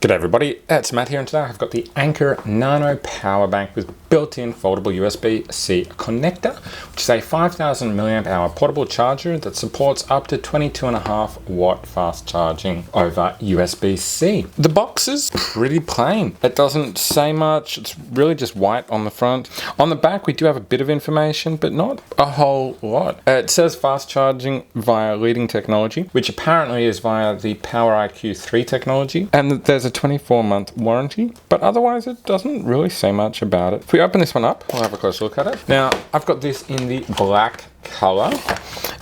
G'day everybody, it's Matt here, and today I've got the Anker Nano Power Bank with built-in foldable USB-C connector, which is a 5000mAh portable charger that supports up to 22.5 watt fast charging over USB-C. The box is pretty plain. It doesn't say much. It's really just white on the front. On the back we do have a bit of information, but not a whole lot. It says fast charging via leading technology, which apparently is via the Power IQ 3 technology, and there's a 24-month warranty, but otherwise it doesn't really say much about it. If we open this one up, we'll have a closer look at it. Now, I've got this in the black color.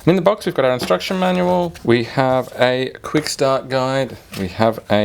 In the box, we've got our instruction manual. We have a quick start guide. We have a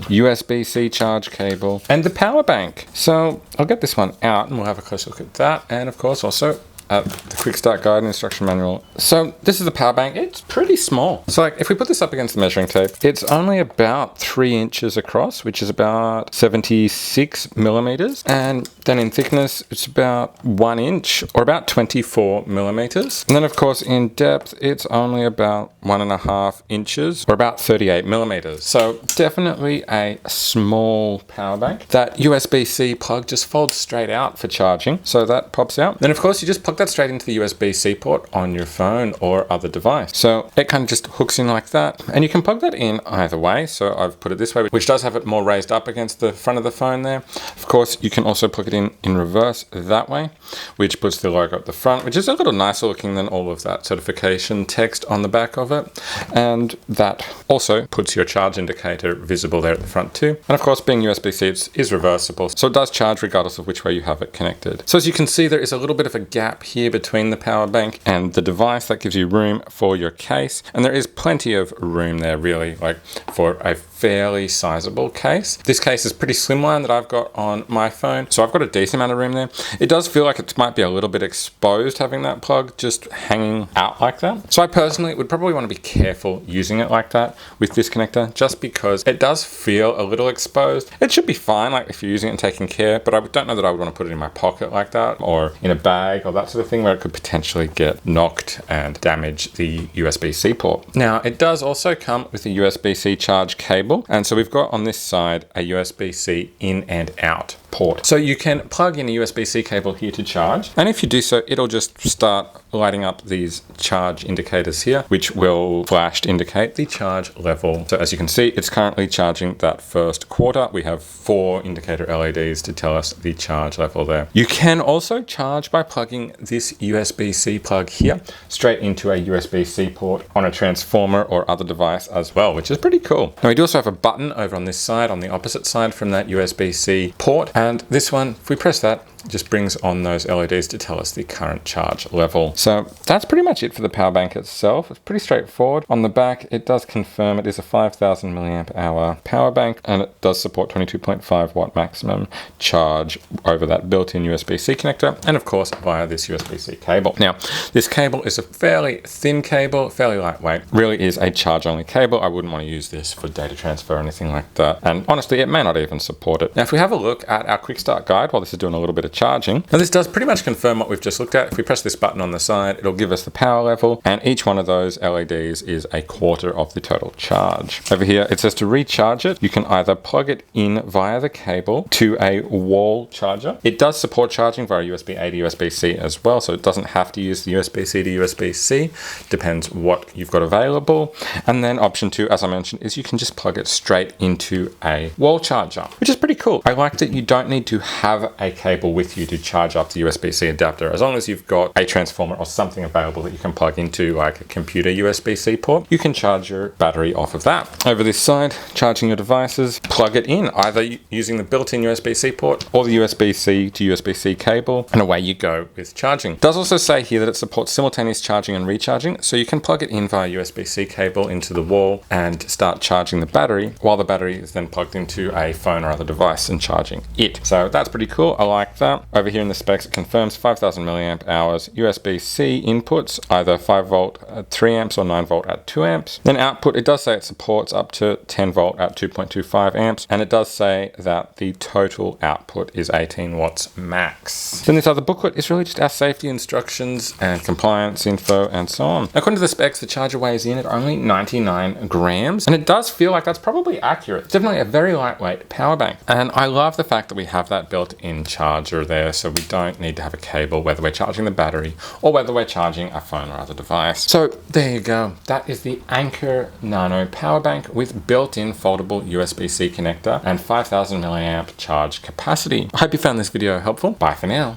USB-C charge cable and the power bank. So I'll get this one out and we'll have a closer look at that. And of course, also the quick start guide and instruction manual. So this is the power bank. It's pretty small. So like if we put this up against the measuring tape, it's only about 3 inches across, which is about 76 millimeters. And then in thickness, it's about 1 inch or about 24 millimeters. And then of course in depth, it's only about 1.5 inches or about 38 millimeters. So definitely a small power bank. That USB-C plug just folds straight out for charging. So that pops out. Then of course you just plug that straight into the USB-C port on your phone or other device. So it kind of just hooks in like that, and you can plug that in either way. So I've put it this way, which does have it more raised up against the front of the phone there. Of course, you can also plug it in reverse that way, which puts the logo at the front, which is a little nicer looking than all of that certification text on the back of it. And that also puts your charge indicator visible there at the front too. And of course, being USB-C, it is reversible, so it does charge regardless of which way you have it connected. So as you can see, there is a little bit of a gap here between the power bank and the device. That gives you room for your case, and there is plenty of room there really, like for a fairly sizable case. This case is pretty slimline that I've got on my phone, so I've got a decent amount of room there. It does feel like it might be a little bit exposed having that plug just hanging out like that. So I personally would probably want to be careful using it like that with this connector, just because it does feel a little exposed. It should be fine like if you're using it and taking care, but I don't know that I would want to put it in my pocket like that or in a bag or that sort of thing where it could potentially get knocked and damage the USB-C port. Now it does also come with a USB-C charge cable, and so we've got on this side a USB-C in and out port. So you can plug in a USB-C cable here to charge, and if you do so, it'll just start lighting up these charge indicators here, which will flash to indicate the charge level. So as you can see, it's currently charging that first quarter. We have 4 indicator LEDs to tell us the charge level there. You can also charge by plugging this USB-C plug here straight into a USB-C port on a transformer or other device as well, which is pretty cool. Now we do also have a button over on this side, on the opposite side from that USB-C port, and this one, if we press that, it just brings on those LEDs to tell us the current charge level. So that's pretty much it for the power bank itself. It's pretty straightforward. On the back, it does confirm it is a 5000mAh power bank, and it does support 22.5 watt maximum charge over that built-in USB-C connector, and of course via this USB-C cable. Now, this cable is a fairly thin cable, fairly lightweight, really is a charge-only cable. I wouldn't want to use this for data transfer or anything like that, and honestly, it may not even support it. Now, if we have a look at our quick start guide while this is doing a little bit of charging. Now this does pretty much confirm what we've just looked at. If we press this button on the side, it'll give us the power level, and each one of those LEDs is a quarter of the total charge. Over here, it says to recharge it, you can either plug it in via the cable to a wall charger. It does support charging via USB-A to USB-C as well, so it doesn't have to use the USB-C to USB-C. Depends what you've got available. And then option 2, as I mentioned, is you can just plug it straight into a wall charger, which is pretty cool. I like that you don't need to have a cable with you to charge up the USB-C adapter. As long as you've got a transformer or something available that you can plug into, like a computer USB-C port, you can charge your battery off of that. Over this side, charging your devices, plug it in either using the built-in USB-C port or the USB-C to USB-C cable, and away you go with charging. It does also say here that it supports simultaneous charging and recharging, so you can plug it in via USB-C cable into the wall and start charging the battery, while the battery is then plugged into a phone or other device and charging it. So that's pretty cool. I like that. that. Over here in the specs, it confirms 5000 milliamp hours USB-C inputs, either 5 volt at 3 amps or 9 volt at 2 amps. Then output, it does say it supports up to 10 volt at 2.25 amps, and it does say that the total output is 18 watts max. Then this other booklet is really just our safety instructions and compliance info and so on. According to the specs, the charger weighs in at only 99 grams, and it does feel like that's probably accurate. It's definitely a very lightweight power bank, and I love the fact that we have that built-in charger there, so we don't need to have a cable whether we're charging the battery or whether we're charging a phone or other device. So there you go. That is the Anker Nano Power Bank with built-in foldable USB-C connector and 5000 milliamp charge capacity. I hope you found this video helpful. Bye for now.